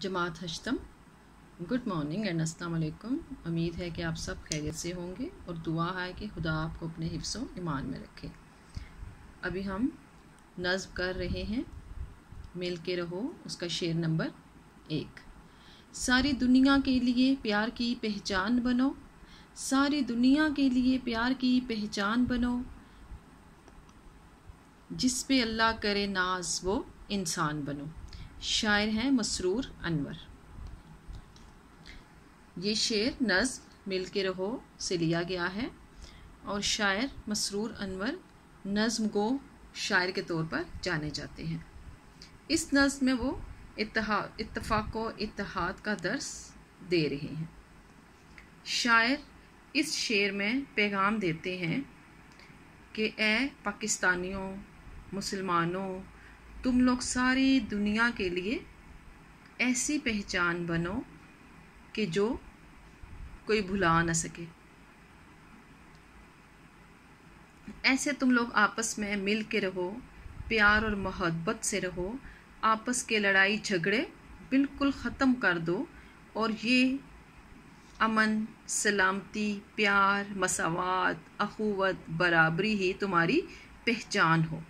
Jamaat हश्तम, good morning and अस्सलाम वालेकुम। उम्मीद है कि आप सब खैरियत से होंगे और दुआ है कि खुदा आपको अपने हिफ्ज़ो ईमान में रखे। अभी हम नज़्म कर रहे हैं मिल के रहो, उसका शेर नंबर 1। सारी दुनिया के लिए प्यार की पहचान बनो, सारी दुनिया के लिए प्यार की पहचान बनो, जिस पे अल्लाह करे नाज वो इंसान बनो। शायर हैं मसरूर अनवर। ये शेर नज़्म मिल के रहो से लिया गया है और शायर मसरूर अनवर नज़्म गो शायर के तौर पर जाने जाते हैं। इस नज़्म में वो इत्तफ़ाक़ व इत्तेहाद का दर्स दे रहे हैं। शायर इस शेर में पैगाम देते हैं कि ए पाकिस्तानियों, मुसलमानों, तुम लोग सारी दुनिया के लिए ऐसी पहचान बनो कि जो कोई भुला न सके। ऐसे तुम लोग आपस में मिल के रहो, प्यार और मोहब्बत से रहो, आपस के लड़ाई झगड़े बिल्कुल ख़त्म कर दो और ये अमन, सलामती, प्यार, मसावात, अखुवत, बराबरी ही तुम्हारी पहचान हो।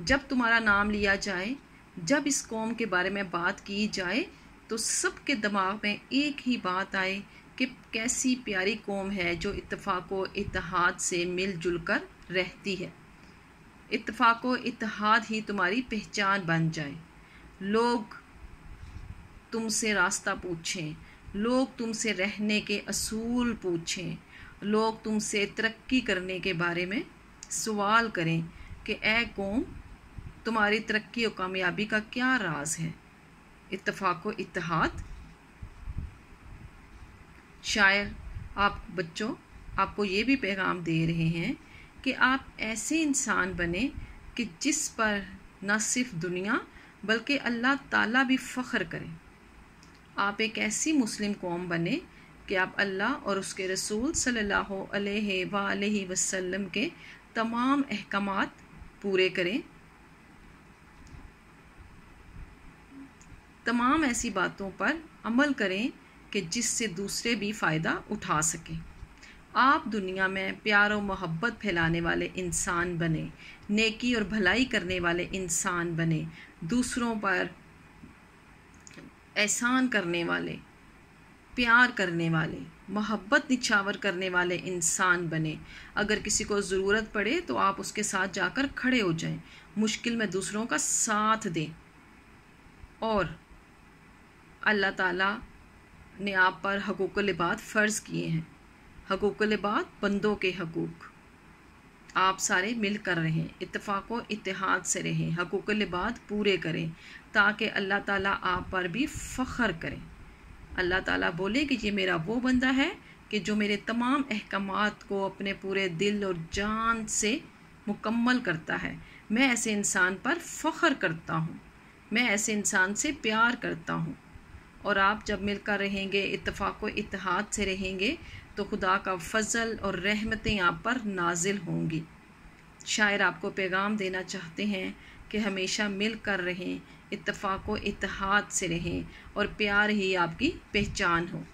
जब तुम्हारा नाम लिया जाए, जब इस कौम के बारे में बात की जाए तो सबके दिमाग में एक ही बात आए कि कैसी प्यारी कौम है जो इत्तेफाक व इत्तेहाद से मिलजुल कर रहती है। इत्तेफाक व इत्तेहाद ही तुम्हारी पहचान बन जाए। लोग तुमसे रास्ता पूछें, लोग तुमसे रहने के असूल पूछें, लोग तुमसे तरक्की करने के बारे में सवाल करें कि ए कौम, तुम्हारी तरक्की और कामयाबी का क्या राज है। इत्तेफाक व इत्तेहाद। शायर बच्चों आपको ये भी पैगाम दे रहे हैं कि आप ऐसे इंसान बने कि जिस पर न सिर्फ दुनिया बल्कि अल्लाह ताला भी फ़ख्र करें। आप एक ऐसी मुस्लिम कौम बने कि आप अल्लाह और उसके रसूल सल्लल्लाहु अलैहि वसल्लम के तमाम अहकामात पूरे करें, तमाम ऐसी बातों पर अमल करें कि जिससे दूसरे भी फ़ायदा उठा सकें। आप दुनिया में प्यार और मोहब्बत फैलाने वाले इंसान बने, नेकी और भलाई करने वाले इंसान बने, दूसरों पर एहसान करने वाले, प्यार करने वाले, मोहब्बत निछावर करने वाले इंसान बने। अगर किसी को ज़रूरत पड़े तो आप उसके साथ जाकर खड़े हो जाएं, मुश्किल में दूसरों का साथ दें। और अल्लाह ताला ने आप पर हकूक़ुल इबाद फ़र्ज़ किए हैं। हकूक़ुल इबाद बंदों के हकूक़ आप सारे मिल कर रहें, इत्तेफाक व इत्तेहाद से रहें, हकूक़ुल इबाद पूरे करें ताकि अल्लाह ताला आप पर भी फ़ख्र करें। अल्लाह ताला बोले कि ये मेरा वो बंदा है कि जो मेरे तमाम अहकामात को अपने पूरे दिल और जान से मुकम्मल करता है। मैं ऐसे इंसान पर फ़ख्र करता हूँ, मैं ऐसे इंसान से प्यार करता हूँ। और आप जब मिलकर रहेंगे, इत्तेफाक व इत्तेहाद से रहेंगे तो खुदा का फ़ज़ल और रहमतें आप पर नाजिल होंगी। शायर आपको पैगाम देना चाहते हैं कि हमेशा मिल कर रहें, इत्तेफाक व इत्तेहाद से रहें और प्यार ही आपकी पहचान हो।